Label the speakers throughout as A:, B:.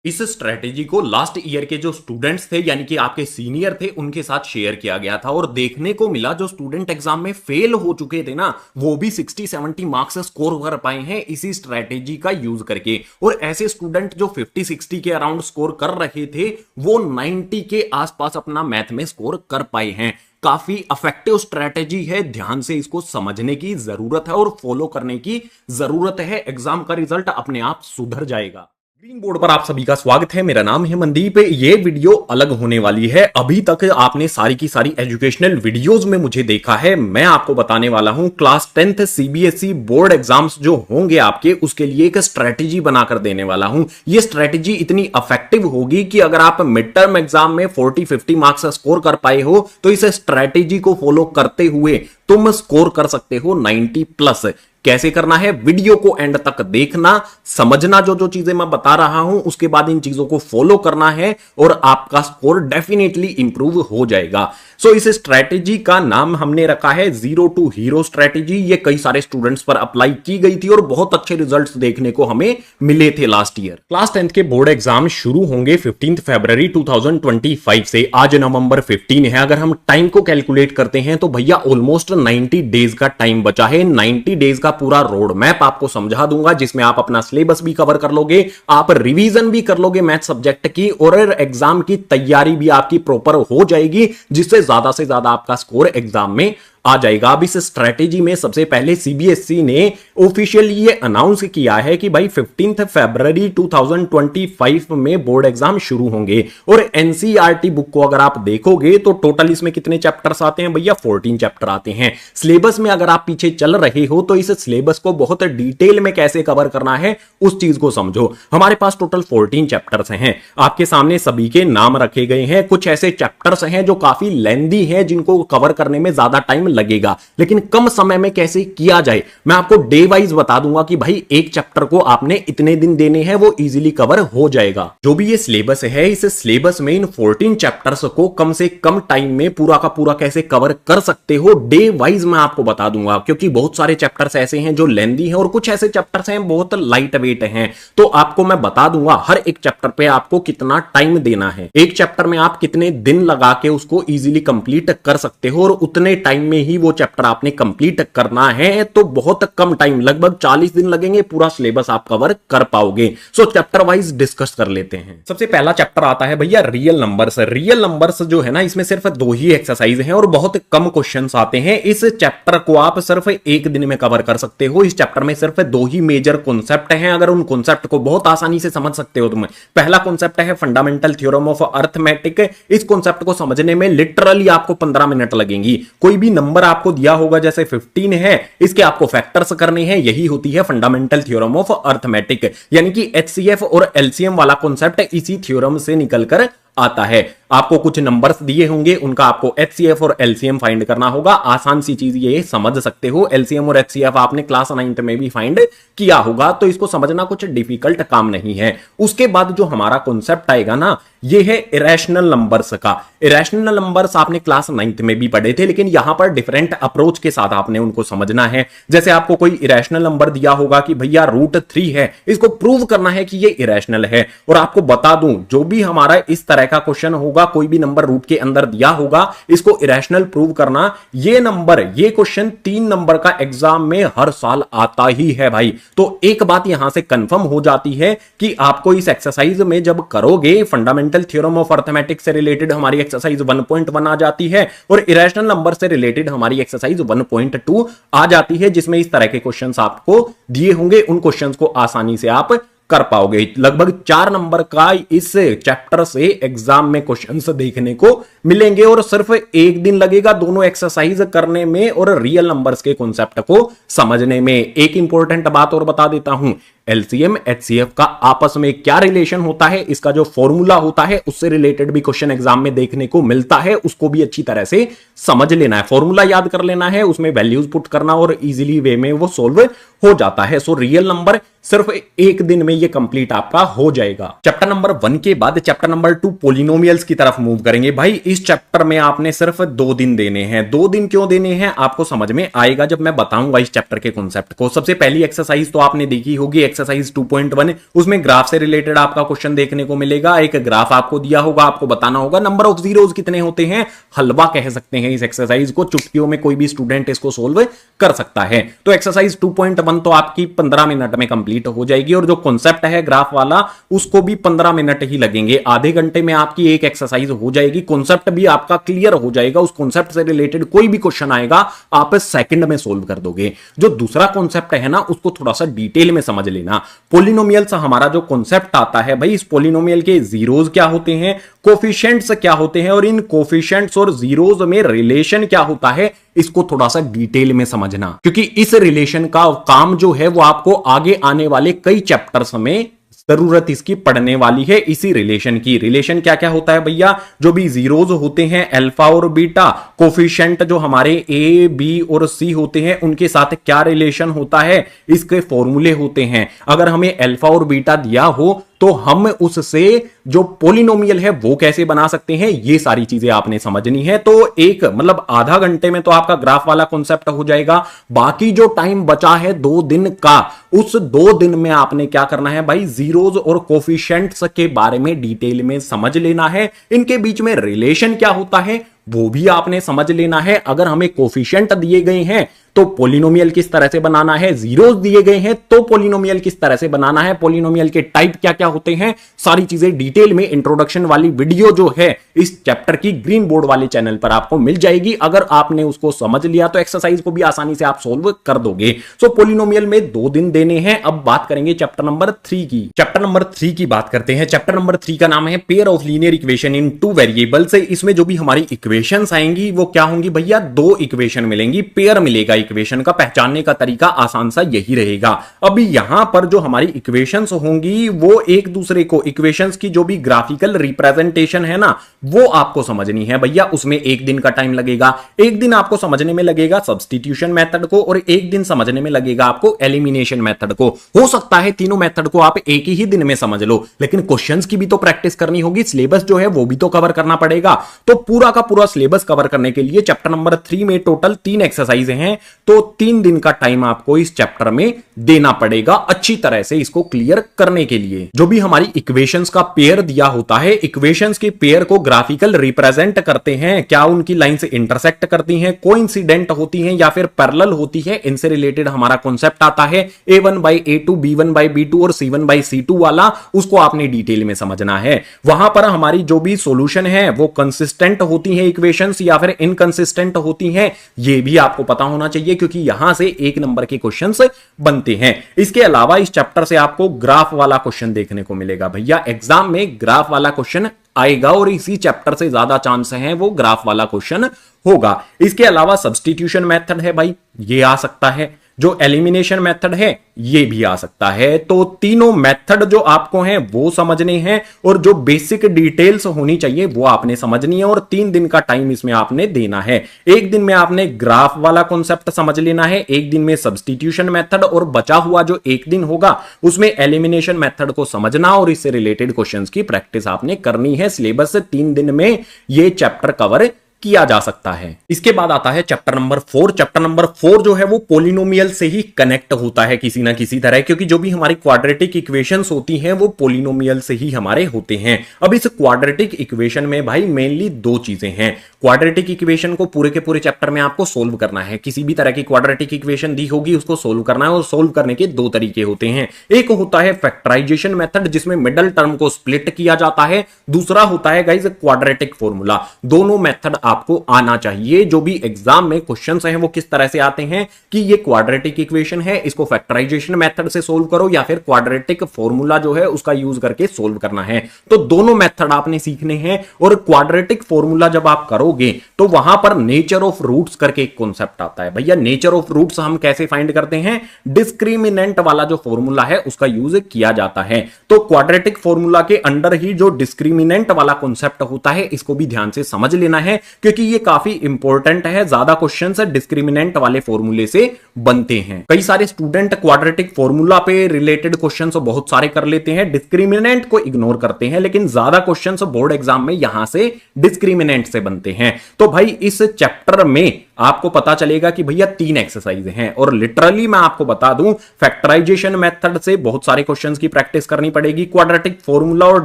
A: इस स्ट्रेटेजी को last year के जो स्टूडेंट्स थे यानी कि आपके सीनियर थे उनके साथ शेयर किया गया था और देखने को मिला जो स्टूडेंट एग्जाम में फेल हो चुके थे ना वो भी 60-70 मार्क्स स्कोर कर पाए हैं इसी स्ट्रेटेजी का यूज करके। और ऐसे स्टूडेंट जो 50-60 के अराउंड स्कोर कर रहे थे वो 90 के आसपास अपना मैथ में स्कोर कर पाए हैं। काफी इफेक्टिव स्ट्रेटेजी है, ध्यान से इसको समझने की जरूरत है और फॉलो करने की जरूरत है। एग्जाम का रिजल्ट अपने आप सुधर जाएगा। ग्रीन बोर्ड पर आप सभी का स्वागत है। मेरा नाम है मनदीप। ये वीडियो अलग होने वाली है। अभी तक आपने सारी की सारी एजुकेशनल वीडियोस में मुझे देखा है। मैं आपको बताने वाला हूं class 10th CBSE board exams जो होंगे आपके उसके लिए एक स्ट्रेटेजी बनाकर देने वाला हूं। ये स्ट्रेटेजी इतनी इफेक्टिव होगी कि अगर आप मिड टर्म एग्जाम में 40-50 मार्क्स स्कोर कर पाए हो तो इस स्ट्रेटेजी को फॉलो करते हुए तुम स्कोर कर सकते हो 90+। कैसे करना है वीडियो को एंड तक देखना, समझना जो जो चीजें मैं बता रहा हूं, उसके बाद इन चीजों को फॉलो करना है और आपका स्कोर डेफिनेटली इंप्रूव हो जाएगा। सो इस स्ट्रेटेजी का नाम हमने रखा है जीरो टू हीरो स्ट्रेटेजी। ये कई सारे स्टूडेंट्स पर अप्लाई की गई थी और बहुत अच्छे रिजल्ट्स देखने को हमें मिले थे लास्ट ईयर। क्लास 10th के बोर्ड एग्जाम शुरू होंगे 15 फरवरी 2025 से। आज नवंबर 15 है। अगर हम टाइम को कैलकुलेट करते हैं तो भैया ऑलमोस्ट 90 डेज का टाइम बचा है। 90 डेज का पूरा रोड मैप आपको समझा दूंगा जिसमें आप अपना सिलेबस भी कवर कर लोगे, आप रिवीजन भी कर लोगे मैथ सब्जेक्ट की और एग्जाम की तैयारी भी आपकी प्रॉपर हो जाएगी जिससे ज्यादा से ज्यादा आपका स्कोर एग्जाम में आ जाएगा। अब इस स्ट्रेटेजी में सबसे पहले सीबीएसई ने ऑफिशियली ये अनाउंस किया है कि भाई 15 फरवरी 2025 में बोर्ड एग्जाम शुरू होंगे। और एनसीईआरटी बुक को अगर आप देखोगे तो टोटल इसमें कितने चैप्टर्स आते हैं भैया? 14 चैप्टर आते हैं। सिलेबस में अगर आप पीछे चल रहे हो तो इस सिलेबस को बहुत डिटेल में कैसे कवर करना है उस चीज को समझो। हमारे पास टोटल 14 चैप्टर्स हैं। आपके सामने सभी के नाम रखे गए हैं। कुछ ऐसे चैप्टर्स हैं जो काफी लेंथी हैं जिनको कवर करने में ज्यादा टाइम लगेगा, लेकिन कम समय में कैसे किया जाए मैं आपको डे वाइज बता दूंगा कि भाई एक चैप्टर को आपने इतने दिन देने हैं, वो इजीली कवर हो जाएगा। जो भी ये सिलेबस है इस सिलेबस में इन 14 चैप्टर्स को कम से कम टाइम में पूरा का पूरा कैसे कवर कर सकते हो डे वाइज मैं आपको बता दूंगा, क्योंकि बहुत सारे चैप्टर्स ऐसे हैं जो लेंथी हैं और कुछ ऐसे चैप्टर्स हैं बहुत लाइट वेट हैं। तो आपको मैं बता दूंगा हर एक चैप्टर पे आपको कितना टाइम देना है, एक चैप्टर में आप कितने दिन लगा के उसको इजीली कंप्लीट कर सकते हो और उतने टाइम में ही वो चैप्टर आपने कंप्लीट करना है। तो बहुत कम टाइम, लगभग 40 दिन लगेंगे, पूरा सिलेबस आप कवर कर पाओगे। सो चैप्टर वाइज डिस्कस कर लेते हैं। सबसे पहला चैप्टर आता है भैया रियल नंबर्स। रियल नंबर्स जो है ना इसमें सिर्फ 2 ही एक्सरसाइज हैं और बहुत कम क्वेश्चंस आते हैं। इस चैप्टर को आप सिर्फ एक दिन में कवर कर सकते हो। इस चैप्टर में सिर्फ 2 ही मेजर कॉन्सेप्ट हैं। अगर उन कॉन्सेप्ट को बहुत आसानी से समझ सकते हो तुम। पहला कॉन्सेप्ट है फंडामेंटल थ्योरम ऑफ अर्थमेटिक। इस कॉन्सेप्ट को समझने में लिटरली आपको 15 मिनट लगेंगी। कोई भी नंबर आपको दिया होगा जैसे 15 है, इसके आपको फैक्टर्स करने हैं, यही होती है फंडामेंटल थ्योरम ऑफ अर्थमेटिक। यानी कि एचसीएफ और एलसीएम वाला कॉन्सेप्ट इसी थ्योरम से निकलकर आता है। आपको कुछ नंबर्स दिए होंगे, उनका आपको एचसीएफ और एलसीएम फाइंड करना होगा। आसान सी चीज ये समझ सकते हो। एलसीएम और एचसीएफ आपने क्लास 9th में भी फाइंड किया होगा, तो इसको समझना कुछ डिफिकल्ट काम नहीं है। उसके बाद जो हमारा कॉन्सेप्ट आएगा ना ये है इरेशनल नंबर्स का। इरेशनल नंबर्स आपने क्लास 9th में भी पढ़े थे, लेकिन यहां पर डिफरेंट अप्रोच के साथ आपने उनको समझना है। जैसे आपको कोई इरेशनल नंबर दिया होगा कि भैया √3 है, इसको प्रूव करना है कि ये इरेशनल है। और आपको बता दूं जो भी हमारा इस तरह का क्वेश्चन होगा, कोई भी नंबर रूट के अंदर दिया होगा, इसको इरेशनल प्रूव करना, ये नंबर, ये क्वेश्चन 3 नंबर का एग्जाम में हर साल आता ही है भाई। तो एक बात यहां से कंफर्म हो जाती है कि आपको इस एक्सरसाइज में जब करोगे, फंडामेंटल थ्योरम ऑफ अर्थमेटिक्स से रिलेटेड हमारी एक्सरसाइज 1.1 आ जाती है और इरेशनल नंबर से रिलेटेड हमारी एक्सरसाइज 1.2 आ जाती है, जिसमें इस तरह के क्वेश्चंस आपको दिए होंगे। उन क्वेश्चंस को आसानी से आप कर पाओगे। लगभग 4 नंबर का इस चैप्टर से एग्जाम में क्वेश्चंस देखने को मिलेंगे और सिर्फ एक दिन लगेगा दोनों एक्सरसाइज करने में और रियल नंबर्स के कॉन्सेप्ट को समझने में। एक इंपॉर्टेंट बात और बता देता हूं, एलसीएम एचसीएफ का आपस में क्या रिलेशन होता है, इसका जो फॉर्मूला होता है उससे रिलेटेड भी क्वेश्चन एग्जाम में देखने को मिलता है, उसको भी अच्छी तरह से समझ लेना है। फॉर्मूला याद कर लेना है, उसमें वैल्यूज पुट करना और इजीली वे में वो सोल्व हो जाता है। सो रियल नंबर सिर्फ एक दिन में ये कंप्लीट आपका हो जाएगा। चैप्टर नंबर 1 के बाद चैप्टर नंबर 2 पॉलिनोमियल्स की तरफ मूव करेंगे। भाई इस चैप्टर में आपने सिर्फ 2 दिन देने हैं। 2 दिन क्यों देने हैं आपको समझ में आएगा जब मैं बताऊंगा इस चैप्टर के कॉन्सेप्ट को। सबसे पहली एक्सरसाइज तो आपने देखी होगी, एक्सरसाइज 2.1, उसमें ग्राफ से रिलेटेड आपका क्वेश्चन देखने को मिलेगा। एक ग्राफ आपको दिया होगा, आपको बताना होगा नंबर ऑफ जीरोस कितने होते हैं। हलवा कह सकते हैं इस एक्सरसाइज को, चुटकियों में कोई भी स्टूडेंट इसको सोल्व कर सकता है। तो एक्सरसाइज 2.1 तो आपकी 15 मिनट में कंप्लीट हो जाएगी, और जो कॉन्सेप्ट है ग्राफ वाला उसको भी 15 मिनट ही लगेंगे। आधे घंटे में आपकी एक एक्सरसाइज हो जाएगी, कॉन्सेप्ट भी आपका क्लियर हो जाएगा। उस कॉन्सेप्ट से रिलेटेड कोई भी क्वेश्चन आएगा आप सेकंड में सोल्व कर दोगे। जो दूसरा कॉन्सेप्ट है ना, उसको थोड़ा सा डिटेल में समझ लेना। पोलिनोमियल्स हमारा जो कॉन्सेप्ट आता है भाई, इस पोलिनोमियल के जीरोस क्या होते हैं, कोफिशिएंट्स क्या होते हैं, और इन कोफिशिएंट्स और जीरोस में रिलेशन क्या होता है, इसको थोड़ा सा डिटेल में समझना, क्योंकि इस रिलेशन का काम जो है वो आपको आगे आने वाले कई चैप्टर्स में जरूरत इसकी पढ़ने वाली है। इसी रिलेशन की, रिलेशन क्या क्या होता है भैया, जो भी जीरोज होते हैं अल्फा और बीटा, कोफिशिएंट जो हमारे ए बी और सी होते हैं उनके साथ क्या रिलेशन होता है, इसके फॉर्मूले होते हैं। अगर हमें अल्फा और बीटा दिया हो तो हम उससे जो पोलिनोमियल है वो कैसे बना सकते हैं, ये सारी चीजें आपने समझनी है। तो एक मतलब आधा घंटे में तो आपका ग्राफ वाला कॉन्सेप्ट हो जाएगा। बाकी जो टाइम बचा है 2 दिन का, उस 2 दिन में आपने क्या करना है भाई, जीरोज और कोफिशिएंट्स के बारे में डिटेल में समझ लेना है। इनके बीच में रिलेशन क्या होता है वो भी आपने समझ लेना है। अगर हमें कोफिशिएंट दिए गए हैं तो पोलिनोमियल किस तरह से बनाना है, जीरोस दिए गए हैं तो पोलिनोमियल किस तरह से बनाना है, पोलिनोमियल के टाइप क्या क्या होते हैं, सारी चीजें डिटेल में इंट्रोडक्शन वाली वीडियो जो है इस चैप्टर की ग्रीन बोर्ड वाले चैनल पर आपको मिल जाएगी। अगर आपने उसको समझ लिया तो एक्सरसाइज को भी आसानी से आप सोल्व कर दोगे। सो पोलिनोमियल में 2 दिन देने हैं। अब बात करेंगे चैप्टर नंबर 3 की। चैप्टर नंबर 3 की बात करते हैं। चैप्टर नंबर 3 का नाम है pair of linear equation in 2 variables. इसमें जो भी हमारी इक्वेशंस आएंगी वो क्या होंगी भैया, 2 इक्वेशन मिलेंगी, पेयर मिलेगा इक्वेशन का। पहचानने का तरीका आसान सा यही रहेगा। अभी यहां पर जो हमारी इक्वेशंस होंगी वो एक दूसरे को, इक्वेशंस की जो भी ग्राफिकल रिप्रेजेंटेशन है ना वो आपको समझनी है भैया। उसमें 1 दिन का टाइम लगेगा। 1 दिन आपको समझने में लगेगा सब्स्टिट्यूशन मेथड को, और 1 दिन समझने में लगेगा आपको एलिमिनेशन मेथड को। हो सकता है तीनों मेथड को आप एक ही दिन में समझ लो, लेकिन क्वेश्चंस की भी तो प्रैक्टिस करनी होगी, सिलेबस जो है वो भी तो कवर करना पड़ेगा। तो पूरा का पूरा सिलेबस कवर करने के लिए चैप्टर नंबर 3 में टोटल 3 एक्सरसाइज हैं, तो 3 दिन का टाइम आपको इस चैप्टर में देना पड़ेगा अच्छी तरह से इसको क्लियर करने के लिए। जो भी हमारी इक्वेशंस का पेयर दिया होता है, इक्वेशंस के पेयर को ग्राफिकल रिप्रेजेंट करते हैं, क्या उनकी लाइन से इंटरसेक्ट करती हैं, कोइंसिडेंट होती हैं या फिर पैरेलल होती है, इनसे रिलेटेड हमारा कॉन्सेप्ट आता है। A1/A2, B1/B2 और C1/C2 वाला, उसको आपने डिटेल में समझना है। वहां पर हमारी जो भी सॉल्यूशन है वो कंसिस्टेंट होती है इक्वेशंस या फिर इनकंसिस्टेंट होती हैं, ये भी आपको पता होना चाहिए, क्योंकि यहां से 1 नंबर के क्वेश्चंस बनते हैं। इसके अलावा इस चैप्टर से आपको ग्राफ वाला क्वेश्चन देखने को मिलेगा भैया। एग्जाम में ग्राफ वाला क्वेश्चन आएगा और इसी चैप्टर से ज्यादा चांस है वो ग्राफ वाला क्वेश्चन होगा। इसके अलावा सब्स्टिट्यूशन मेथड है भाई, ये आ सकता है। जो एलिमिनेशन मेथड है ये भी आ सकता है। तो तीनों मेथड जो आपको हैं वो समझने हैं, और जो बेसिक डिटेल्स होनी चाहिए वो आपने समझनी है, और 3 दिन का टाइम इसमें आपने देना है। 1 दिन में आपने ग्राफ वाला कॉन्सेप्ट समझ लेना है, 1 दिन में सब्स्टिट्यूशन मेथड, और बचा हुआ जो 1 दिन होगा उसमें एलिमिनेशन मेथड को समझना और इससे रिलेटेड क्वेश्चंस की प्रैक्टिस आपने करनी है। सिलेबस से 3 दिन में ये चैप्टर कवर किया जा सकता है। इसके बाद आता है चैप्टर नंबर 4। चैप्टर नंबर 4 जो है वो पोलिनोमियल से ही कनेक्ट होता है किसी ना किसी तरह, क्योंकि जो भी हमारी क्वाड्रेटिक इक्वेशंस होती हैं वो पोलिनोमियल से ही हमारे होते हैं। अब इस क्वाड्रेटिक इक्वेशन में भाई मेनली 2 चीजें हैं। क्वाड्रेटिक इक्वेशन को पूरे के पूरे चैप्टर में आपको सोल्व करना है। किसी भी तरह की क्वाड्रेटिक इक्वेशन दी होगी उसको सोल्व करना है, और सोल्व करने के 2 तरीके होते हैं। एक होता है फैक्टराइजेशन मेथड जिसमें मिडल टर्म को स्प्लिट किया जाता है, दूसरा होता है गाइस क्वाड्रेटिक फॉर्मूला। दोनों मेथड आपको आना चाहिए। जो भी एग्जाम में क्वेश्चंस हैं वो किस तरह से आते हैं कि ये क्वाड्रेटिक इक्वेशन है, इसको फैक्टराइजेशन मेथड से सोल्व करो या फिर क्वाड्रेटिक फॉर्मूला जो है उसका यूज करके सोल्व करना है। तो दोनों मेथड आपने सीखने हैं, और क्वाड्रेटिक फॉर्मूला जब आप करोगे तो वहां पर नेचर ऑफ रूट्स करके एक कॉन्सेप्ट आता है भैया। नेचर ऑफ रूट्स हम कैसे फाइंड करते हैं, डिस्क्रिमिनेंट वाला जो फॉर्मूला है उसका यूज किया जाता है। तो क्वाड्रेटिक फॉर्मूला के अंडर ही जो डिस्क्रिमिनेंट वाला कॉन्सेप्ट होता है इसको भी ध्यान से समझ लेना है, क्योंकि ये काफी इंपॉर्टेंट है। ज्यादा क्वेश्चंस डिस्क्रिमिनेंट वाले फॉर्मूले से बनते हैं। कई सारे स्टूडेंट क्वाड्रेटिक फॉर्मूला पे रिलेटेड क्वेश्चंस बहुत सारे कर लेते हैं, डिस्क्रिमिनेंट को इग्नोर करते हैं, लेकिन ज्यादा क्वेश्चंस बोर्ड एग्जाम में यहां से डिस्क्रिमिनेंट से बनते हैं। तो भाई इस चैप्टर में आपको पता चलेगा कि भैया 3 एक्सरसाइज हैं। और लिटरली मैं आपको बता दूं, फैक्टराइजेशन मेथड से बहुत सारे क्वेश्चंस की प्रैक्टिस करनी पड़ेगी। क्वाड्रेटिक फॉर्मूला और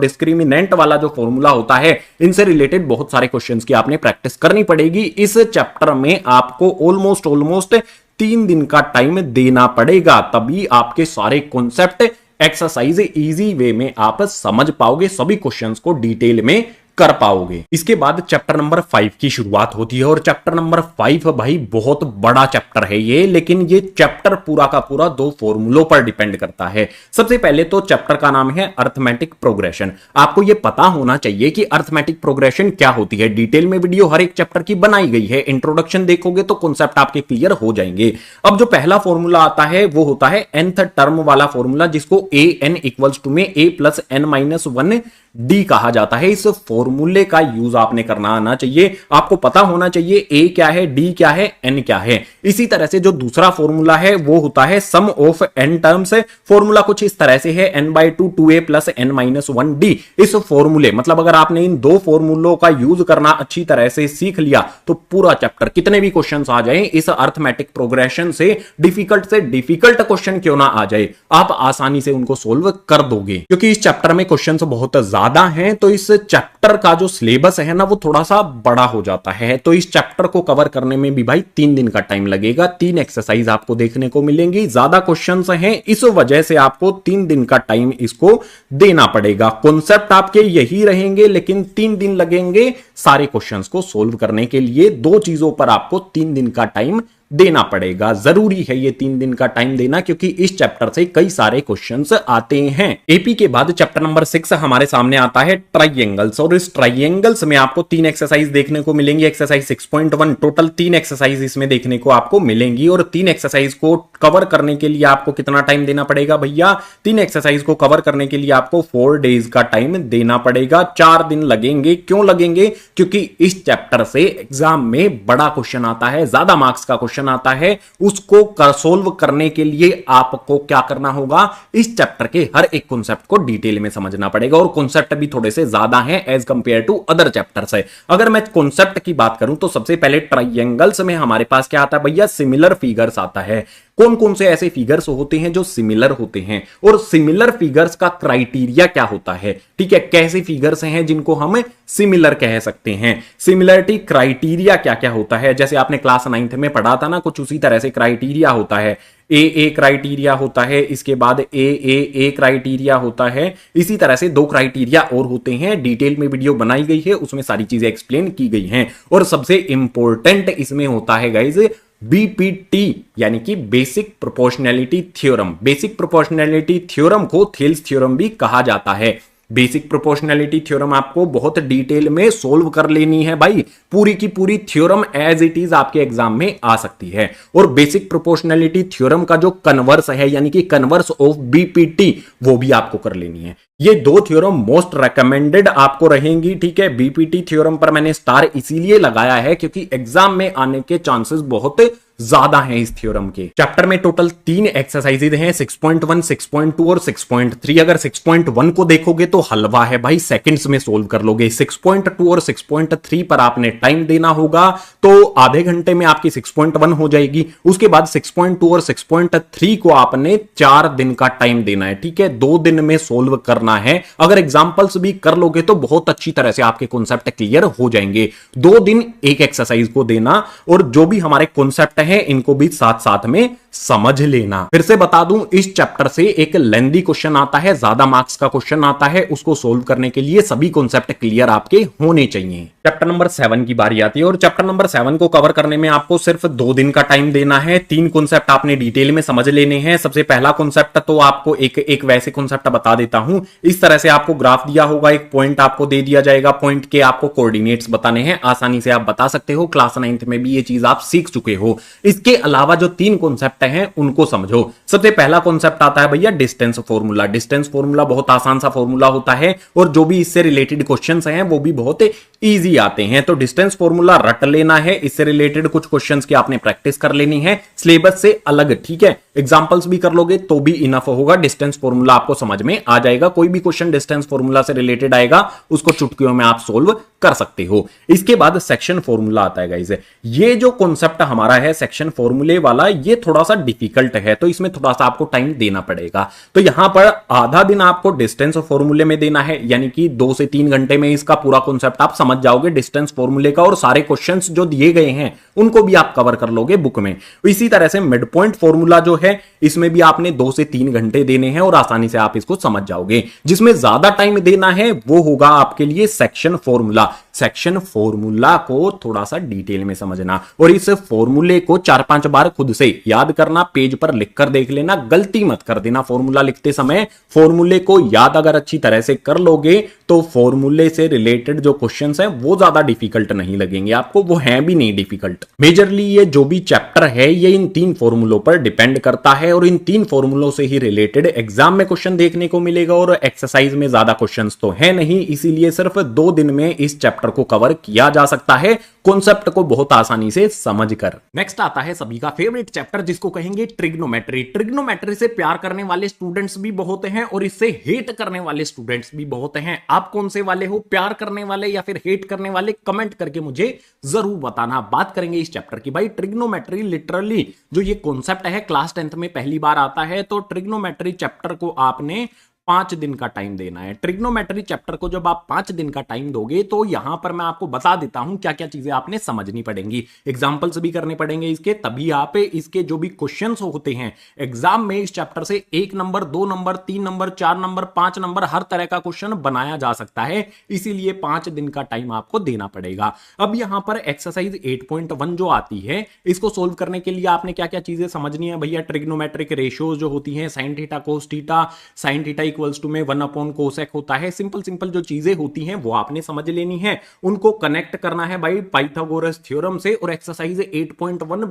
A: डिस्क्रिमिनेंट वाला जो फॉर्मूला होता है, इनसे रिलेटेड बहुत सारे क्वेश्चंस की आपने प्रैक्टिस करनी पड़ेगी। इस चैप्टर में आपको ऑलमोस्ट 3 दिन का टाइम देना पड़ेगा, तभी आपके सारे कॉन्सेप्ट एक्सरसाइज इजी वे में आप समझ पाओगे, सभी क्वेश्चंस को डिटेल में कर पाओगे। इसके बाद चैप्टर नंबर 5 की शुरुआत होती है और चैप्टर नंबर 5 भाई बहुत बड़ा चैप्टर है ये, लेकिन ये चैप्टर पूरा का पूरा 2 फॉर्मूलों पर डिपेंड करता है। सबसे पहले तो चैप्टर का नाम है अर्थमेटिक प्रोग्रेशन। आपको ये पता होना चाहिए कि अर्थमेटिक प्रोग्रेशन क्या होती है। डिटेल में वीडियो हर एक चैप्टर की बनाई गई है, इंट्रोडक्शन देखोगे तो कॉन्सेप्ट आपके क्लियर हो जाएंगे। अब जो पहला फॉर्मूला आता है वो होता है nth टर्म वाला फॉर्मूला, जिसको an इक्वल्स टू में a plus n minus 1 D कहा जाता है। इस फॉर्मूले का यूज आपने करना आना चाहिए, आपको पता होना चाहिए ए क्या है, डी क्या है, एन क्या है। इसी तरह से जो दूसरा फॉर्मूला है वो होता है सम ऑफ एन टर्म्स। फॉर्मूला कुछ इस तरह से है n/2 2a plus n minus 1 D. इस फॉर्मूले मतलब अगर आपने इन 2 फॉर्मूलों का यूज करना अच्छी तरह से सीख लिया तो पूरा चैप्टर कितने भी क्वेश्चंस आ जाएं इस अर्थमेटिक प्रोग्रेशन से डिफिकल्ट क्वेश्चन क्यों ना आ जाए, आप आसानी से उनको सोल्व कर दोगे। क्योंकि इस चैप्टर में क्वेश्चंस बहुत ज्यादा हैं, तो इस चैप्टर का जो सिलेबस है ना वो थोड़ा सा बड़ा हो जाता है। तो इस चैप्टर को कवर करने में भी भाई 3 दिन का टाइम लगेगा। 3 एक्सरसाइज आपको देखने को मिलेंगी, ज्यादा क्वेश्चंस हैं, इस वजह से आपको 3 दिन का टाइम इसको देना पड़ेगा। कॉन्सेप्ट आपके यही रहेंगे, लेकिन 3 दिन लगेंगे सारे क्वेश्चंस को सोल्व करने के लिए। 2 चीजों पर आपको 3 दिन का टाइम देना पड़ेगा। जरूरी है ये 3 दिन का टाइम देना, क्योंकि इस चैप्टर से कई सारे क्वेश्चंस आते हैं। एपी के बाद चैप्टर नंबर 6 हमारे सामने आता है ट्राइंगल्स, और इस ट्राइंगल्स में आपको 3 एक्सरसाइज देखने को मिलेंगी। एक्सरसाइज 6.1 टोटल 3 एक्सरसाइज इसमें देखने को आपको मिलेंगी। और 3 एक्सरसाइज को कवर करने के लिए आपको कितना टाइम देना पड़ेगा भैया? 3 एक्सरसाइज को कवर करने के लिए आपको 4 डेज का टाइम देना पड़ेगा। 4 दिन लगेंगे। क्यों लगेंगे? क्योंकि इस चैप्टर से एग्जाम में बड़ा क्वेश्चन आता है, ज्यादा मार्क्स का क्वेश्चन आता है। उसको सोल्व करने के लिए आपको क्या करना होगा? इस चैप्टर के हर एक कॉन्सेप्ट को डिटेल में समझना पड़ेगा, और कॉन्सेप्ट भी थोड़े से ज्यादा हैं as compare to other chapters है। अगर मैं कॉन्सेप्ट की बात करूं तो सबसे पहले ट्राइंगल्स में हमारे पास क्या आता है भैया? सिमिलर फिगर्स आता है। कौन कौन से ऐसे फिगर्स होते हैं जो सिमिलर होते हैं, और सिमिलर फिगर्स का क्राइटेरिया क्या होता है? ठीक है, कैसे फिगर्स हैं जिनको हम सिमिलर कह सकते हैं? सिमिलरिटी क्राइटेरिया क्या क्या होता है? जैसे आपने क्लास 9th में पढ़ा था ना, कुछ उसी तरह से क्राइटेरिया होता है। ए क्राइटेरिया होता है, इसके बाद ए क्राइटेरिया होता है। इसी तरह से 2 क्राइटेरिया और होते हैं, डिटेल में वीडियो बनाई गई है, उसमें सारी चीजें एक्सप्लेन की गई हैं। और सबसे इंपॉर्टेंट इसमें होता है गाइज बीपीटी, यानी कि basic proportionality theorem. Basic proportionality theorem को थेल्स थ्योरम भी कहा जाता है। बेसिक प्रोपोर्शनैलिटी थ्योरम आपको बहुत डिटेल में सोल्व कर लेनी है भाई। पूरी की पूरी थ्योरम एज इट इज आपके एग्जाम में आ सकती है। और बेसिक प्रोपोर्शनैलिटी थ्योरम का जो कन्वर्स है, यानी कि कन्वर्स ऑफ बीपीटी, वो भी आपको कर लेनी है। ये 2 थ्योरम मोस्ट रेकमेंडेड आपको रहेंगी। ठीक है, बीपीटी थ्योरम पर मैंने स्टार इसीलिए लगाया है क्योंकि एग्जाम में आने के चांसेस बहुत ज्यादा हैं इस थ्योरम के। चैप्टर में टोटल 3 एक्सरसाइजेज हैं, 6.1, 6.2 और 6.3। अगर 6.1 को देखोगे तो हलवा है भाई, सेकंड्स में सोल्व कर लोगे। 6.2 और 6.3 पर आपने टाइम देना होगा, तो आधे घंटे में आपकी 6.1 हो जाएगी। उसके बाद 6.2 और 6.3 को आपने 4 दिन का टाइम देना है। ठीक है, 2 दिन में सोल्व करना है। अगर एग्जाम्पल्स भी कर लोगे तो बहुत अच्छी तरह से आपके कॉन्सेप्ट क्लियर हो जाएंगे। 2 दिन एक एक्सरसाइज को देना, और जो भी हमारे कॉन्सेप्ट है इनको भी साथ साथ में समझ लेना। फिर से बता दूं, इस चैप्टर से एक लेंदी क्वेश्चन आता है, ज्यादा मार्क्स का क्वेश्चन आता है। उसको सोल्व करने के लिए सभी कॉन्सेप्ट क्लियर आपके होने चाहिए। चैप्टर नंबर 7 की बारी आती है, और चैप्टर नंबर 7 को कवर करने में आपको सिर्फ 2 दिन का टाइम देना है। 3 कॉन्सेप्ट आपने डिटेल में समझ लेने हैं। सबसे पहला कॉन्सेप्ट तो आपको एक वैसे कॉन्सेप्ट बता देता हूं। इस तरह से आपको ग्राफ दिया होगा, एक पॉइंट आपको दे दिया जाएगा, पॉइंट के आपको कोऑर्डिनेट्स बताने हैं। आसानी से आप बता सकते हो, क्लास 9th में भी ये चीज आप सीख चुके हो। इसके अलावा जो 3 कॉन्सेप्ट हैं उनको समझो। सबसे पहला कॉन्सेप्ट आता है भैया डिस्टेंस फॉर्मूला। डिस्टेंस फॉर्मूला बहुत आसान सा फॉर्मूला होता है, और जो भी इससे रिलेटेड क्वेश्चंस हैं वो भी बहुत इजी आते हैं। तो डिस्टेंस फॉर्मूला रट लेना है, इससे रिलेटेड कुछ क्वेश्चंस की आपने प्रैक्टिस कर लेनी है, सिलेबस से अलग। ठीक है, एग्जांपल्स भी कर लोगे तो भी इनफ होगा। डिस्टेंस फॉर्मूला आपको समझ में आ जाएगा। कोई भी क्वेश्चन डिस्टेंस फॉर्मूला से रिलेटेड आएगा, उसको चुटकियों में आप सोल्व कर सकते हो। इसके बाद सेक्शन फॉर्मूला आता है गाइस। ये जो कॉन्सेप्ट हमारा है सेक्शन फॉर्मूले वाला, ये थोड़ा सा डिफिकल्ट है, तो इसमें थोड़ा सा आपको टाइम देना पड़ेगा। तो यहां पर आधा दिन आपको डिस्टेंस फॉर्मूले में देना है, यानी कि 2 से 3 घंटे में इसका पूरा कॉन्सेप्ट आप समझ जाओगे डिस्टेंस फॉर्मूले का, और सारे क्वेश्चंस जो दिए गए हैं उनको भी आप कवर कर लोगे बुक में। इसी तरह से मिड पॉइंट फॉर्मूला जो है, इसमें भी आपने 2 से 3 घंटे देने हैं और आसानी से आप इसको समझ जाओगे। जिसमें ज्यादा टाइम देना है वो होगा आपके लिए सेक्शन फॉर्मूला। सेक्शन फॉर्मूला को थोड़ा सा डिटेल में समझना, और इस फॉर्मूले को 4-5 बार खुद से याद करना, पेज पर लिखकर देख लेना, गलती मत कर देना फॉर्मूला लिखते समय। फॉर्मूले को याद अगर अच्छी तरह से कर लोगे तो फॉर्मूले से रिलेटेड जो क्वेश्चंस हैं वो ज्यादा डिफिकल्ट नहीं लगेंगे आपको, वो हैं भी नहीं डिफिकल्ट। मेजरली ये जो भी चैप्टर है ये इन 3 फॉर्मूलों पर डिपेंड करता है, और इन 3 फॉर्मूलों से ही रिलेटेड एग्जाम में क्वेश्चन देखने को मिलेगा, और एक्सरसाइज में ज्यादा क्वेश्चंस तो है नहीं, इसीलिए सिर्फ 2 दिन में इस चैप्टर को कवर किया जा सकता है, कॉन्सेप्ट को बहुत आसानी से समझकर। नेक्स्ट आता है सभी का फेवरेट चैप्टर, जिसको कहेंगे ट्रिग्नोमेट्री। ट्रिग्नोमेट्री से प्यार करने वाले स्टूडेंट्स भी बहुत हैं और इससे हेट करने वाले स्टूडेंट्स भी बहुत हैं। आप कौन से वाले हो, प्यार करने वाले या फिर हेट करने वाले? कमेंट करके मुझे जरूर बताना। बात करेंगे इस चैप्टर की। भाई ट्रिग्नोमेट्री लिटरली जो ये कॉन्सेप्ट है क्लास 10th में पहली बार आता है, तो ट्रिग्नोमेट्री चैप्टर को आपने 5 दिन का टाइम देना है। ट्रिग्नोमेट्री चैप्टर को जब आप 5 दिन का टाइम दोगे तो यहां पर मैं आपको बता देता हूं क्या क्या चीजें आपने समझनी पड़ेंगी, एग्जांपल्स भी करने पड़ेंगे इसके, तभी आप इसके जो भी क्वेश्चंस होते हैं एग्जाम में इस चैप्टर से 1 number, 2 number, 3 number, 4 number, 5 number, हर तरह का क्वेश्चन बनाया जा सकता है। इसीलिए 5 दिन का टाइम आपको देना पड़ेगा। अब यहां पर एक्सरसाइज 8.1 जो आती है, इसको सोल्व करने के लिए आपने क्या क्या चीजें समझनी है भैया? ट्रिग्नोमेट्रिक रेशियोज जो होती हैं, sine theta, cos theta, sine theta equals to में 1 कोसेक होता है, सिंपल सिंपल जो चीजें होती हैं वो आपने समझ लेनी है, उनको कनेक्ट करना है भाई पाइथागोरस थ्योरम से, और एक्सरसाइज 8.1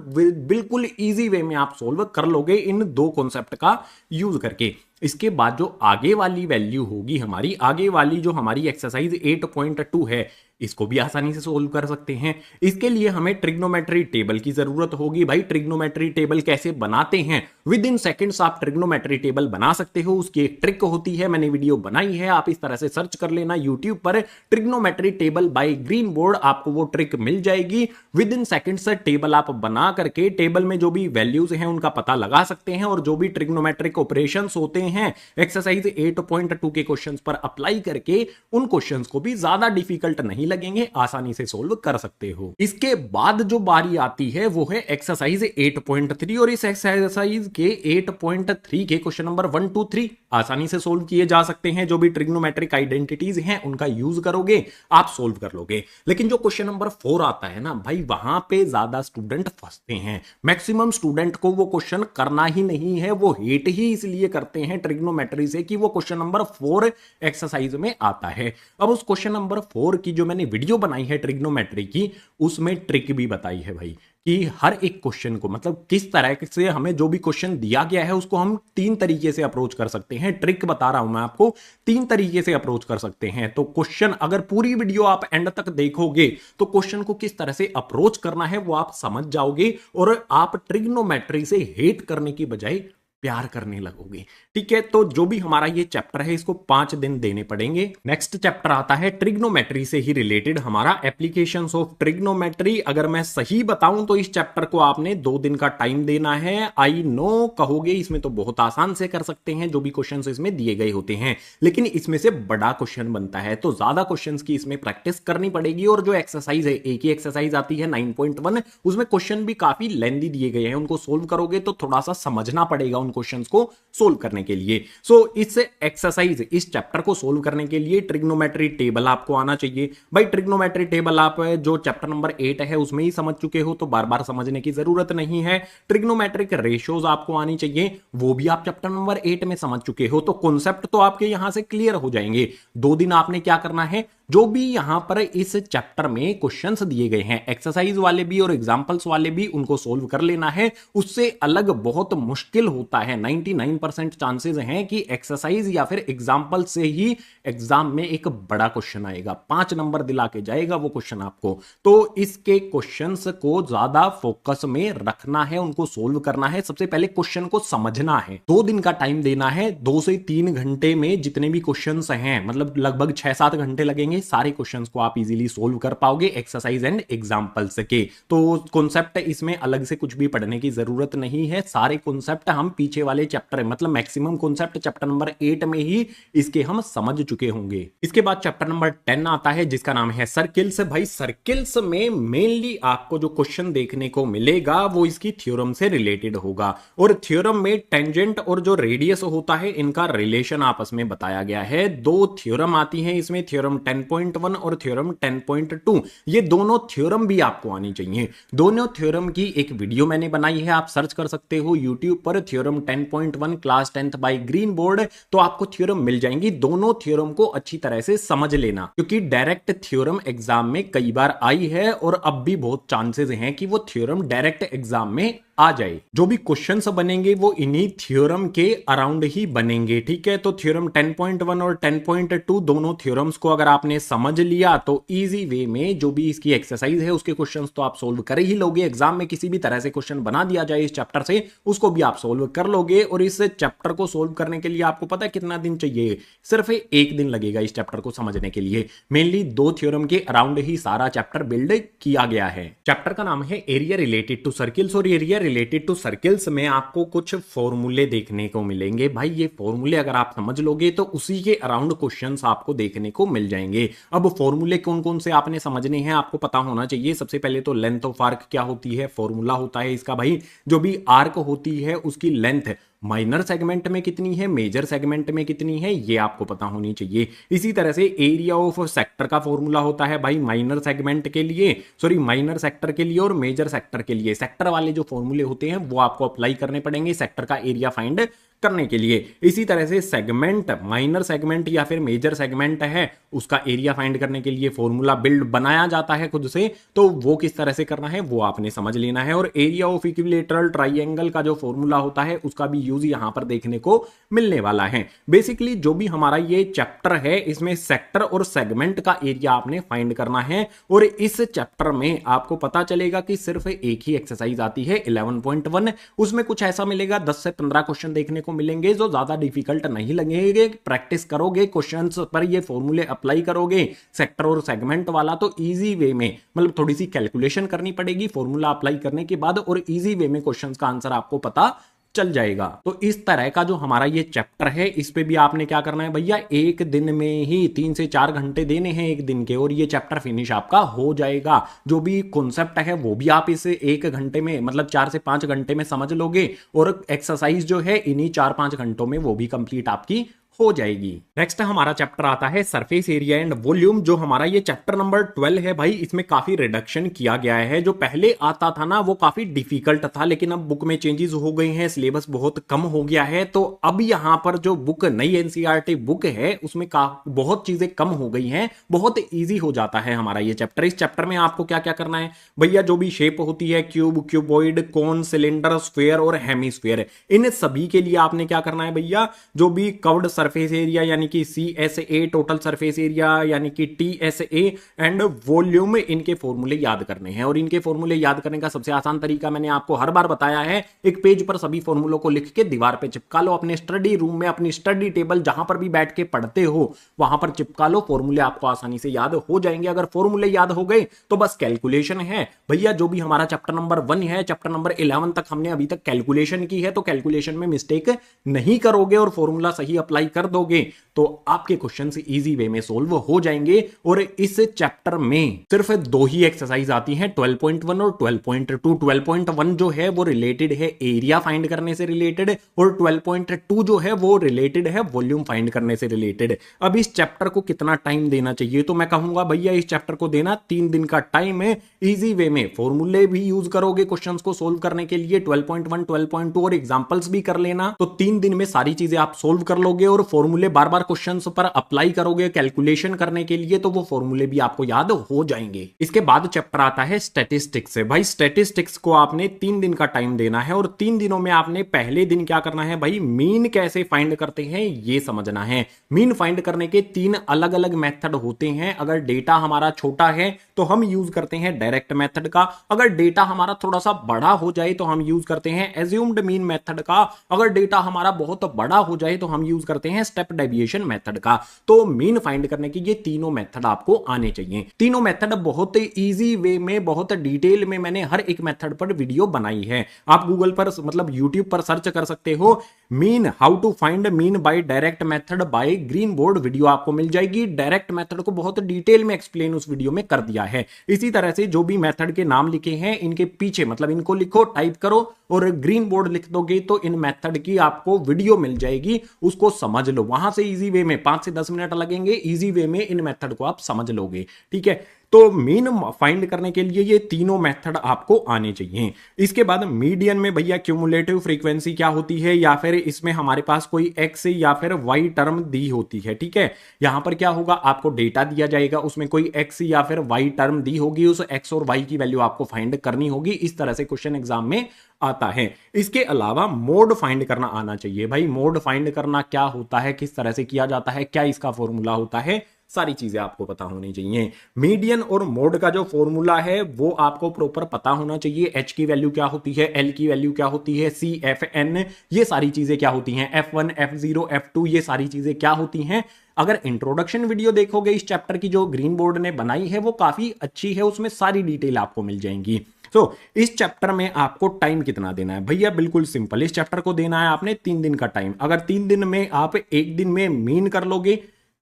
A: बिल्कुल इजी वे में आप सोल्व कर लोगे इन 2 कॉन्सेप्ट का यूज करके। इसके बाद जो आगे वाली वैल्यू होगी हमारी, आगे वाली जो हमारी एक्सरसाइज 8.2 है, इसको भी आसानी से सोल्व कर सकते हैं। इसके लिए हमें ट्रिग्नोमेट्री टेबल की जरूरत होगी। भाई ट्रिग्नोमेट्री टेबल कैसे बनाते हैं? विद इन सेकंड्स आप ट्रिग्नोमेट्री टेबल बना सकते हो, उसकी एक ट्रिक होती है, मैंने वीडियो बनाई है, आप इस तरह से सर्च कर लेना यूट्यूब पर, trigonometry table by green board, आपको वो ट्रिक मिल जाएगी। विद इन सेकंड्स टेबल आप बना करके टेबल में जो भी वैल्यूज हैं उनका पता लगा सकते हैं, और जो भी ट्रिग्नोमेट्रिक ऑपरेशंस होते हैं एक्सरसाइज 8.2 के क्वेश्चंस पर अप्लाई करके उन क्वेश्चंस को भी ज्यादा डिफिकल्ट नहीं लगेंगे, आसानी से सोल्व कर सकते हो। इसके बाद जो बारी आती है वो है एक्सरसाइज 8.3, और इस एक्सरसाइज के 8.3 के क्वेश्चन नंबर 1, 2, 3 आसानी से सोल्व किए जा सकते हैं। जो भी ट्रिग्नोमेट्रिक आइडेंटिटीज हैं उनका यूज करोगे आप सोल्व कर लोगे। लेकिन जो क्वेश्चन नंबर 4 आता है ना भाई, वहां पे ज्यादा स्टूडेंट फंसते हैं। मैक्सिमम स्टूडेंट को वो क्वेश्चन करना ही नहीं है, वो हेट ही इसलिए करते हैं ट्रिग्नोमेट्री से कि वो क्वेश्चन नंबर 4 एक्सरसाइज में आता है। अब उस क्वेश्चन नंबर 4 की जो मैंने वीडियो बनाई है ट्रिग्नोमेट्री की, उसमें ट्रिक भी बताई है भाई कि हर एक क्वेश्चन को, मतलब किस तरह से हमें जो भी क्वेश्चन दिया गया है उसको हम 3 तरीके से अप्रोच कर सकते हैं। ट्रिक बता रहा हूं मैं आपको, 3 तरीके से अप्रोच कर सकते हैं। तो क्वेश्चन अगर पूरी वीडियो आप एंड तक देखोगे तो क्वेश्चन को किस तरह से अप्रोच करना है वो आप समझ जाओगे, और आप ट्रिग्नोमेट्री से हेट करने की बजाय प्यार करने लगोगे। ठीक है, तो जो भी हमारा ये चैप्टर है इसको 5 दिन देने पड़ेंगे। नेक्स्ट चैप्टर आता है ट्रिग्नोमेट्री से ही रिलेटेड हमारा एप्लीकेशंस ऑफ ट्रिग्नोमेट्री। अगर मैं सही बताऊं तो इस चैप्टर को आपने 2 दिन का टाइम देना है। आई नो कहोगे इसमें तो बहुत आसान से कर सकते हैं, जो भी क्वेश्चंस इसमें दिए गए होते हैं, लेकिन इसमें से बड़ा क्वेश्चन बनता है तो ज्यादा क्वेश्चंस की इसमें प्रैक्टिस करनी पड़ेगी। और जो एक्सरसाइज है, एक ही एक्सरसाइज आती है 9.1, उसमें क्वेश्चन भी काफी लेंथी दिए गए हैं, उनको सोल्व करोगे तो थोड़ा सा समझना पड़ेगा क्वेश्चंस को सोल्व करने के लिए। सो इस एक्सरसाइज, इस चैप्टर को सोल्व करने के लिए ट्रिग्नोमेट्री टेबल आपको आना चाहिए। भाई ट्रिग्नोमेट्री टेबल आप जो चैप्टर नंबर 8 है उसमें ही समझ चुके हो तो बार बार समझने की जरूरत नहीं है। ट्रिग्नोमेट्रिक रेशियोज आपको आनी चाहिए, वो भी आप चैप्टर नंबर 8 में समझ चुके हो, तो कॉन्सेप्ट तो आपके यहां से क्लियर हो जाएंगे। 2 दिन आपने क्या करना है, जो भी यहां पर इस चैप्टर में क्वेश्चंस दिए गए हैं, एक्सरसाइज वाले भी और एग्जांपल्स वाले भी, उनको सोल्व कर लेना है। उससे अलग बहुत मुश्किल होता है, 99% चांसेस हैं कि एक्सरसाइज या फिर एग्जांपल से ही एग्जाम में एक बड़ा क्वेश्चन आएगा, 5 नंबर दिला के जाएगा वो क्वेश्चन आपको। तो इसके क्वेश्चंस को ज्यादा फोकस में रखना है, उनको सोल्व करना है। सबसे पहले क्वेश्चन को समझना है। 2 दिन का टाइम देना है, 2 से 3 घंटे में जितने भी क्वेश्चंस हैं, मतलब लगभग 6-7 घंटे लगेंगे सारे क्वेश्चंस को आप इजीली सोल्व कर पाओगे एक्सरसाइज एंड एग्जांपल्स के। तो कॉन्सेप्ट इसमें अलग से कुछ भी पढ़ने की जरूरत नहीं है, सारे कॉन्सेप्ट हम पीछे वाले चैप्टर मतलब मैक्सिमम कॉन्सेप्ट चैप्टर नंबर 8 में ही इसके हम समझ चुके होंगे। इसके बाद चैप्टर नंबर 10 आता है जिसका नाम है सर्किल्स। भाई सर्किल्स में मेनली आपको जो क्वेश्चन देखने को मिलेगा वो इसकी थ्योरम से रिलेटेड होगा, और थ्योरम में टेंजेंट और जो रेडियस होता है इनका रिलेशन आपस में बताया गया है। दो थ्योरम आती हैं इसमें, थ्योरम 10.1 और थ्योरम 10.2। ये दोनों थ्योरम भी आपको आनी चाहिए। दोनों थ्योरम की एक वीडियो मैंने बनाई है, आप सर्च कर सकते हो यूट्यूब पर, theorem 10.1 class 10th bye green board, तो आपको थ्योरम मिल जाएंगी। दोनों थ्योरम को अच्छी तरह से समझ लेना, क्योंकि डायरेक्ट थ्योरम एग्जाम में कई बार आई है और अब भी बहुत चांसेस हैं कि वो थ्योरम डायरेक्ट एग्जाम में आ जाए। जो भी क्वेश्चंस बनेंगे वो इन्हीं थ्योरम के अराउंड ही बनेंगे, ठीक है। तो थ्योरम 10.1 और 10.2 दोनों थ्योरम्स को अगर आपने समझ लिया तो इजी वे में जो भी इसकी एक्सरसाइज है उसके क्वेश्चंस तो आप सोल्व कर ही लोगे। एग्जाम में किसी भी तरह से क्वेश्चन बना दिया जाए इस चैप्टर से, उसको भी आप सोल्व कर लोगे। और इस चैप्टर को सोल्व करने के लिए आपको पता है कितना दिन चाहिए? सिर्फ 1 दिन लगेगा इस चैप्टर को समझने के लिए। मेनली 2 थ्योरम के अराउंड ही सारा चैप्टर बिल्ड किया गया है। चैप्टर का नाम है एरिया रिलेटेड टू सर्किल्स, और एरिया रिलेटेड टू सर्किल्स में आपको कुछ फॉर्मूले देखने को मिलेंगे। भाई ये फॉर्मूले अगर आप समझ लोगे तो उसी के अराउंड क्वेश्चंस आपको देखने को मिल जाएंगे। अब फॉर्मूले कौन कौन से आपने समझने हैं, आपको पता होना चाहिए। सबसे पहले तो लेंथ ऑफ आर्क क्या होती है, फॉर्मूला होता है इसका। भाई जो भी आर्क होती है उसकी लेंथ माइनर सेगमेंट में कितनी है, मेजर सेगमेंट में कितनी है, ये आपको पता होनी चाहिए। इसी तरह से एरिया ऑफ सेक्टर का फॉर्मूला होता है भाई माइनर सेगमेंट के लिए, सॉरी माइनर सेक्टर के लिए और मेजर सेक्टर के लिए। सेक्टर वाले जो फॉर्मूले होते हैं वो आपको अप्लाई करने पड़ेंगे सेक्टर का एरिया फाइंड करने के लिए। इसी तरह से सेगमेंट, माइनर सेगमेंट या फिर मेजर सेगमेंट है, उसका एरिया फाइंड करने के लिए फॉर्मूला बिल्ड बनाया जाता है खुद से, तो वो किस तरह से करना है वो आपने समझ लेना है। और एरिया ऑफ इक्विलेटरल ट्राइंगल का जो फॉर्मूला होता है उसका भी यूज यहां पर देखने को मिलने वाला है। बेसिकली जो भी हमारा ये चैप्टर है इसमें सेक्टर और सेगमेंट का एरिया आपने फाइंड करना है। और इस चैप्टर में आपको पता चलेगा कि सिर्फ एक ही एक्सरसाइज आती है 11.1, उसमें कुछ ऐसा मिलेगा 10 से 15 क्वेश्चन देखने को मिलेंगे जो ज्यादा डिफिकल्ट नहीं लगेंगे। प्रैक्टिस करोगे क्वेश्चंस पर, ये फॉर्मूले अप्लाई करोगे सेक्टर और सेगमेंट वाला, तो इजी वे में मतलब थोड़ी सी कैलकुलेशन करनी पड़ेगी फॉर्मूला अप्लाई करने के बाद, और इजी वे में क्वेश्चंस का आंसर आपको पता चल जाएगा। तो इस तरह का जो हमारा ये चैप्टर है इस पे भी आपने क्या करना है भैया, एक दिन में ही 3 से 4 घंटे देने हैं एक दिन के, और ये चैप्टर फिनिश आपका हो जाएगा। जो भी कॉन्सेप्ट है वो भी आप इसे 1 घंटे में मतलब 4 से 5 घंटे में समझ लोगे, और एक्सरसाइज जो है इन्हीं 4-5 घंटों में वो भी कंप्लीट आपकी हो जाएगी। नेक्स्ट हमारा चैप्टर आता है सरफेस एरिया एंड वॉल्यूम, जो हमारा ये चैप्टर नंबर 12 है। भाई इसमें काफी रिडक्शन किया गया है। जो पहले आता था ना वो काफी डिफिकल्ट था, लेकिन अब बुक में चेंजेस हो गए हैं, सिलेबस बहुत कम हो गया है। तो अब यहां पर जो बुक नई एनसीईआरटी बुक है उसमें बहुत चीजें कम हो गई हैं, बहुत ईजी हो जाता है हमारा ये चैप्टर। इस चैप्टर में आपको क्या क्या करना है भैया, जो भी शेप होती है क्यूब, क्यूबॉइड, कोन, सिलेंडर, स्फीयर और हेमिस्फीयर, इन सभी के लिए आपने क्या करना है भैया, जो भी कर्व्ड सरफेस एरिया यानी कि CSA, टोटल सरफेस एरिया यानी कि TSA एंड वॉल्यूम, इनके फॉर्मूले याद करने हैं। और इनके फॉर्मूले याद करने का सबसे आसान तरीका मैंने आपको हर बार बताया है, एक पेज पर सभी फॉर्मूलों को लिख के दीवार पे चिपका लो, अपने स्टडी रूम में, अपनी स्टडी टेबल जहां पर भी बैठ के पढ़ते हो वहां पर चिपका लो, फॉर्मूले आपको आसानी से याद हो जाएंगे। अगर फॉर्मूले याद हो गए तो बस कैलकुलेशन है भैया। जो भी हमारा चैप्टर नंबर 1 है, चैप्टर नंबर 11 तक हमने अभी तक कैलकुलेशन की है, तो कैलकुलेशन में मिस्टेक नहीं करोगे और फॉर्मूला सही अप्लाई कर दोगे तो आपके क्वेश्चंस इजी वे में सोल्व हो जाएंगे। और इस चैप्टर में सिर्फ 2 ही एक्सरसाइज आती हैं, 12.1 और 12.2। 12.1 जो है वो रिलेटेड है एरिया फाइंड करने से रिलेटेड, और 12.2 जो है वो रिलेटेड है वॉल्यूम फाइंड करने से रिलेटेड। अब इस चैप्टर को कितना टाइम देना चाहिए, तो मैं कहूंगा भैया इस चैप्टर को देना 3 दिन का टाइम है। इजी वे में फॉर्मूले भी यूज करोगे क्वेश्चंस को सोल्व करने के लिए, 12.1, 12.2 और एग्जांपल्स भी कर लेना, तो 3 दिन में सारी चीजें आप सोल्व कर लोगे। और फॉर्मूले बार बार क्वेश्चंस पर अप्लाई करोगे कैलकुलेशन करने के लिए, तो वो फॉर्मूले भी आपको याद हो जाएंगे। इसके बाद चैप्टर आता है स्टैटिस्टिक्स। भाई स्टैटिस्टिक्स को आपने 3 दिन का टाइम देना है, और 3 दिनों में आपने पहले दिन क्या करना है भाई, मीन कैसे फाइंड करते हैं ये समझना है। मीन फाइंड करने के 3 अलग अलग मेथड होते हैं। अगर डेटा हमारा छोटा है तो हम यूज करते हैं डायरेक्ट मेथड का, अगर डेटा हमारा थोड़ा सा बड़ा हो जाए तो हम यूज करते हैं एज्यूम्ड मीन मेथड का, अगर डेटा हमारा बहुत बड़ा हो जाए तो हम यूज करते हैं स्टेप डेविएशन मेथड का। तो मीन फाइंड करने की ये तीनों मेथड आपको आने चाहिए। तीनों मेथड बहुत इजी वे में, बहुत डिटेल में मैंने हर एक मेथड पर वीडियो बनाई है। आप गूगल पर मतलब यूट्यूब पर सर्च कर सकते हो, mean how to find mean by direct method by green board, video आपको मिल जाएगी। डायरेक्ट मेथड को बहुत डिटेल में एक्सप्लेन उस वीडियो में कर दिया है। इसी तरह से जो भी मेथड के नाम लिखे हैं इनके पीछे मतलब इनको लिखो, टाइप करो और ग्रीन बोर्ड लिख दोगे तो इन मेथड की आपको वीडियो मिल जाएगी, उसको समझ लो। वहां से इजी वे में 5 से 10 मिनट लगेंगे, इजी वे में इन मेथड को आप समझ लोगे। ठीक है, तो मीन फाइंड करने के लिए ये तीनों मेथड आपको आने चाहिए। इसके बाद मीडियन में भैया क्यूमुलेटिव फ्रीक्वेंसी क्या होती है, या फिर इसमें हमारे पास कोई एक्स या फिर वाई टर्म दी होती है। ठीक है, यहां पर क्या होगा, आपको डेटा दिया जाएगा, उसमें कोई एक्स या फिर वाई टर्म दी होगी, उस एक्स और वाई की वैल्यू आपको फाइंड करनी होगी। इस तरह से क्वेश्चन एग्जाम में आता है। इसके अलावा मोड फाइंड करना आना चाहिए। भाई मोड फाइंड करना क्या होता है, किस तरह से किया जाता है, क्या इसका फॉर्मूला होता है, सारी चीजें आपको पता होनी चाहिए। मीडियन और मोड का जो फॉर्मूला है वो आपको प्रॉपर पता होना चाहिए। एच की वैल्यू क्या होती है, एल की वैल्यू क्या होती है, सी एफ एन ये सारी चीजें क्या होती हैं, F1 F0 F2 ये सारी चीजें क्या होती हैं। अगर इंट्रोडक्शन वीडियो देखोगे इस चैप्टर की जो ग्रीन बोर्ड ने बनाई है वो काफी अच्छी है, उसमें सारी डिटेल आपको मिल जाएंगी। तो इस चैप्टर में आपको टाइम कितना देना है भैया, बिल्कुल सिंपल, इस चैप्टर को देना है आपने 3 दिन का टाइम। अगर 3 दिन में आप 1 दिन में मीन कर लोगे,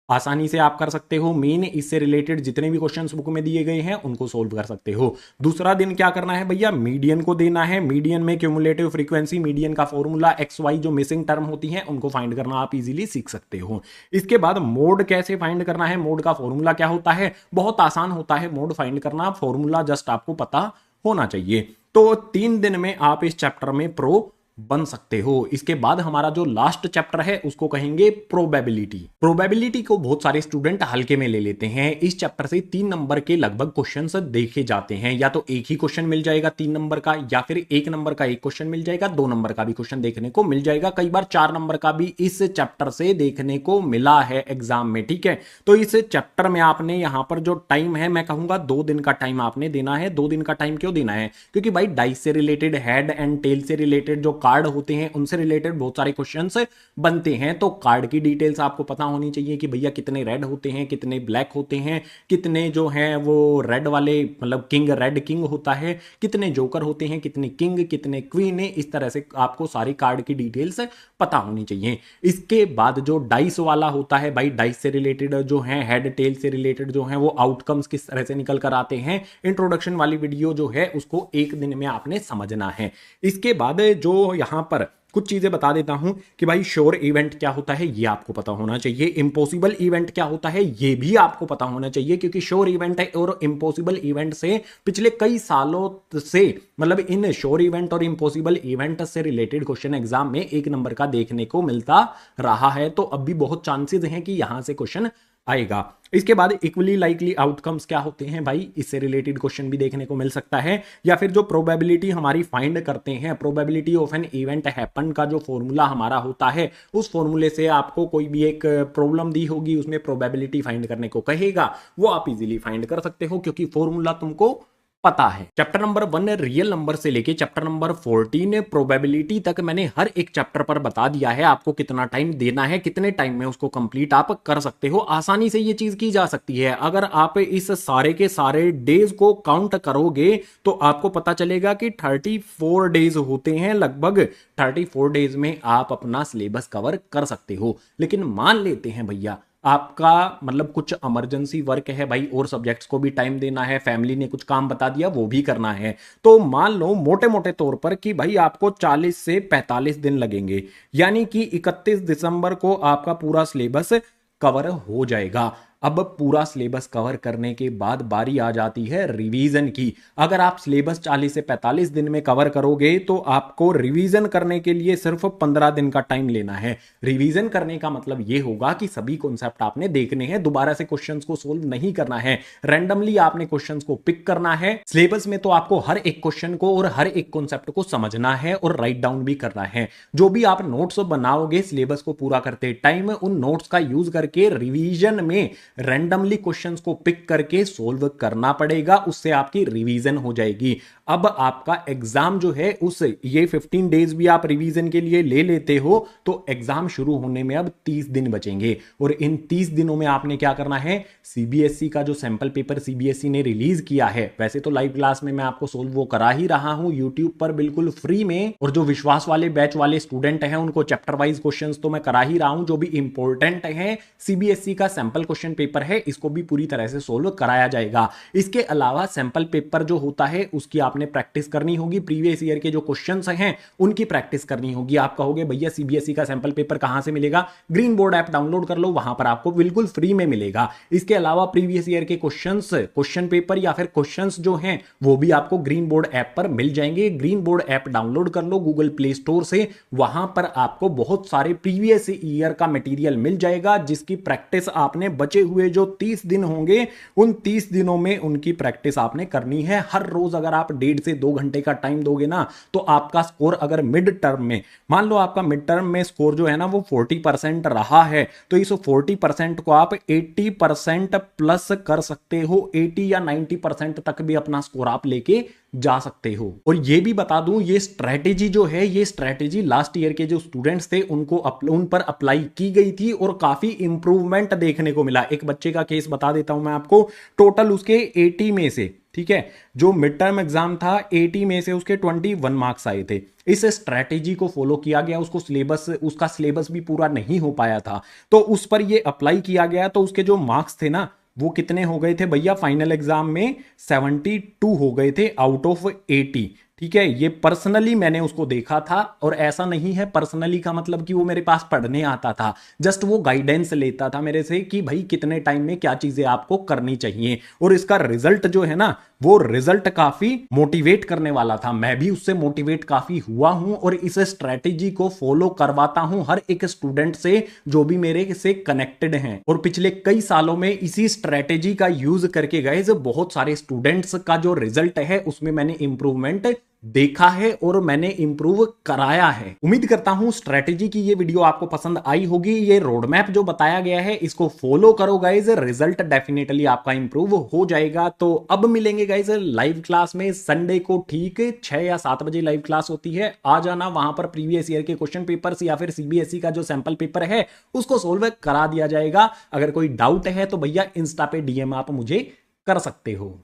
A: आसानी से आप कर सकते हो मीन। इससे रिलेटेड जितने भी क्वेश्चंस बुक में दिए गए हैं उनको सोल्व कर सकते हो। दूसरा दिन क्या करना है भैया, मीडियन को देना है। मीडियन में क्यूमुलेटिव फ्रीक्वेंसी, मीडियन का फॉर्मूला, एक्स वाई जो मिसिंग टर्म होती हैं उनको फाइंड करना आप इजीली सीख सकते हो। इसके बाद मोड कैसे फाइंड करना है, मोड का फॉर्मूला क्या होता है, बहुत आसान होता है मोड फाइंड करना, फॉर्मूला जस्ट आपको पता होना चाहिए। तो 3 दिन में आप इस चैप्टर में प्रो बन सकते हो। इसके बाद हमारा जो लास्ट चैप्टर है उसको कहेंगे प्रोबेबिलिटी। प्रोबेबिलिटी को बहुत सारे स्टूडेंट हल्के में ले लेते हैं। इस चैप्टर से 3 नंबर के लगभग क्वेश्चंस देखे जाते हैं, या तो एक ही क्वेश्चन मिल जाएगा 3 नंबर का, या फिर 1 नंबर का एक क्वेश्चन मिल जाएगा, 2 नंबर का भी क्वेश्चन देखने को मिल जाएगा, कई बार 4 नंबर का भी इस चैप्टर से देखने को मिला है एग्जाम में। ठीक है, तो इस चैप्टर में आपने यहां पर जो टाइम है मैं कहूंगा 2 दिन का टाइम आपने देना है। 2 दिन का टाइम क्यों देना है, क्योंकि भाई डाइस से रिलेटेड, हेड एंड टेल से रिलेटेड जो कार्ड होते हैं उनसे रिलेटेड बहुत सारे क्वेश्चंस बनते हैं। तो कार्ड की डिटेल्स आपको पता होनी चाहिए कि भैया कितने रेड होते हैं, कितने ब्लैक होते हैं, कितने जो हैं वो रेड वाले मतलब किंग, रेड किंग होता है, कितने जोकर होते हैं, कितने किंग, कितने क्वीन है। इस तरह से आपको सारी कार्ड की डिटेल्स पता होनी चाहिए। इसके बाद जो डाइस वाला होता है भाई, डाइस से रिलेटेड जो है, हेड टेल से रिलेटेड जो है वो आउटकम्स किस तरह से निकल कर आते हैं, इंट्रोडक्शन वाली वीडियो जो है उसको 1 दिन में आपने समझना है। इसके बाद जो यहां पर कुछ चीजें बता देता हूं कि भाई श्योर इवेंट क्या होता है ये आपको पता होना चाहिए, इम्पॉसिबल इवेंट क्या होता है ये भी आपको पता होना चाहिए, क्योंकि श्योर इवेंट और इम्पॉसिबल इवेंट से पिछले कई सालों से मतलब इन श्योर इवेंट और इम्पॉसिबल इवेंट से रिलेटेड क्वेश्चन एग्जाम में 1 नंबर का देखने को मिलता रहा है। तो अब भी बहुत चांसेस हैं कि यहां से क्वेश्चन आएगा। इसके बाद इक्वली लाइकली आउटकम्स क्या होते हैं भाई, इससे रिलेटेड क्वेश्चन भी देखने को मिल सकता है। या फिर जो प्रोबेबिलिटी हमारी फाइंड करते हैं, probability of an event happen का जो फॉर्मूला हमारा होता है, उस फॉर्मूले से आपको कोई भी एक प्रॉब्लम दी होगी उसमें प्रोबेबिलिटी फाइंड करने को कहेगा, वो आप इजीली फाइंड कर सकते हो क्योंकि फॉर्मूला तुमको पता है। चैप्टर नंबर 1 रियल नंबर से लेके चैप्टर नंबर 14 प्रोबेबिलिटी तक मैंने हर एक चैप्टर पर बता दिया है आपको कितना टाइम देना है, कितने टाइम में उसको कंप्लीट आप कर सकते हो। आसानी से ये चीज की जा सकती है। अगर आप इस सारे के सारे डेज को काउंट करोगे तो आपको पता चलेगा कि 34 डेज होते हैं लगभग। 34 डेज में आप अपना सिलेबस कवर कर सकते हो। लेकिन मान लेते हैं भैया आपका मतलब कुछ इमरजेंसी वर्क है भाई, और सब्जेक्ट्स को भी टाइम देना है, फैमिली ने कुछ काम बता दिया वो भी करना है, तो मान लो मोटे मोटे तौर पर कि भाई आपको 40 से 45 दिन लगेंगे, यानी कि 31 दिसंबर को आपका पूरा सिलेबस कवर हो जाएगा। अब पूरा सिलेबस कवर करने के बाद बारी आ जाती है रिवीजन की। अगर आप सिलेबस 40 से 45 दिन में कवर करोगे तो आपको रिवीजन करने के लिए सिर्फ 15 दिन का टाइम लेना है। रिवीजन करने का मतलब यह होगा कि सभी कॉन्सेप्ट आपने देखने हैं, दोबारा से क्वेश्चंस को सोल्व नहीं करना है, रैंडमली आपने क्वेश्चंस को पिक करना है। सिलेबस में तो आपको हर एक क्वेश्चन को और हर एक कॉन्सेप्ट को समझना है और राइट डाउन भी करना है। जो भी आप नोट्स बनाओगे सिलेबस को पूरा करते टाइम, उन नोट्स का यूज करके रिवीजन में रैंडमली क्वेश्चंस को पिक करके सोल्व करना पड़ेगा, उससे आपकी रिवीजन हो जाएगी। अब आपका एग्जाम जो है उस ये 15 डेज भी आप रिवीजन के लिए ले लेते हो तो एग्जाम शुरू होने में अब 30 दिन बचेंगे, और इन 30 दिनों में आपने क्या करना है, सीबीएसई का जो सैंपल पेपर सीबीएसई ने रिलीज किया है, वैसे तो लाइव क्लास में मैं आपको सोल्व वो करा ही रहा हूं यूट्यूब पर बिल्कुल फ्री में, और जो विश्वास वाले बैच वाले स्टूडेंट हैं उनको चैप्टर वाइज क्वेश्चंस तो मैं करा ही रहा हूं, जो भी इंपॉर्टेंट है सीबीएसई का सैंपल क्वेश्चन पेपर है इसको भी पूरी तरह से सोल्व कराया जाएगा। इसके अलावा सैंपल पेपर जो होता है उसकी आपने प्रैक्टिस करनी होगी, प्रीवियस ईयर के जो क्वेश्चंस हैं उनकी प्रैक्टिस करनी होगी। आप कहोगे भैया सीबीएसई का सैंपल पेपर कहां से मिलेगा, ग्रीन बोर्ड ऐप डाउनलोड कर लो, वहां पर आपको बिल्कुल फ्री में मिलेगा। इसके अलावा प्रीवियस ईयर के क्वेश्चंस, क्वेश्चन पेपर या फिर क्वेश्चंस जो हैं वो भी आपको ग्रीन बोर्ड ऐप पर मिल जाएंगे। ग्रीन बोर्ड ऐप डाउनलोड कर लो गूगल प्ले स्टोर से, वहां पर आपको बहुत सारे प्रीवियस ईयर का मटेरियल मिल जाएगा जिसकी प्रैक्टिस आपने बचे हुए जो 30 दिन होंगे उन 30 दिनों में उनकी प्रैक्टिस आपने करनी है। हर रोज अगर आप 1.5 से 2 घंटे का टाइम दोगे ना तो आपका स्कोर अगर मिड टर्म में, मान लो आपका मिड टर्म में स्कोर जो है ना वो 40% रहा है, तो इस 40% को आप 80% प्लस कर सकते हो, 80 या 90% तक भी अपना स्कोर आप लेके जा सकते हो। और ये भी बता दूं ये स्ट्रेटेजी जो है, ये स्ट्रेटेजी लास्ट ईयर के जो स्टूडेंट्स थे उनको उन पर अप्लाई की गई थी और काफी इंप्रूवमेंट देखने को मिला। एक बच्चे का केस बता देता हूं मैं आपको, टोटल उसके 80 में से, ठीक है, जो मिड टर्म एग्जाम था 80 में से उसके 21 मार्क्स आए थे। इस स्ट्रेटेजी को फॉलो किया गया, उसको सिलेबस, उसका सिलेबस भी पूरा नहीं हो पाया था तो उस पर ये अप्लाई किया गया, तो उसके जो मार्क्स थे ना वो कितने हो गए थे भैया, फाइनल एग्जाम में 72 हो गए थे आउट ऑफ 80। ठीक है, ये पर्सनली मैंने उसको देखा था, और ऐसा नहीं है पर्सनली का मतलब कि वो मेरे पास पढ़ने आता था, जस्ट वो गाइडेंस लेता था मेरे से कि भाई कितने टाइम में क्या चीजें आपको करनी चाहिए, और इसका रिजल्ट जो है ना वो रिजल्ट काफी मोटिवेट करने वाला था। मैं भी उससे मोटिवेट काफी हुआ हूं और इस स्ट्रेटेजी को फॉलो करवाता हूं हर एक स्टूडेंट से जो भी मेरे से कनेक्टेड हैं, और पिछले कई सालों में इसी स्ट्रेटेजी का यूज करके गए बहुत सारे स्टूडेंट्स का जो रिजल्ट है उसमें मैंने इंप्रूवमेंट देखा है और मैंने इंप्रूव कराया है। उम्मीद करता हूं स्ट्रेटेजी की ये वीडियो आपको पसंद आई होगी। ये रोड मैप जो बताया गया है इसको फॉलो करो गाइज, रिजल्ट डेफिनेटली आपका इंप्रूव हो जाएगा। तो अब मिलेंगे गाइज लाइव क्लास में संडे को, ठीक 6 या 7 बजे लाइव क्लास होती है, आ जाना। वहां पर प्रीवियस ईयर के क्वेश्चन पेपर्स या फिर सीबीएसई का जो सैंपल पेपर है उसको सोल्व करा दिया जाएगा। अगर कोई डाउट है तो भैया इंस्टा पे डीएम आप मुझे कर सकते हो।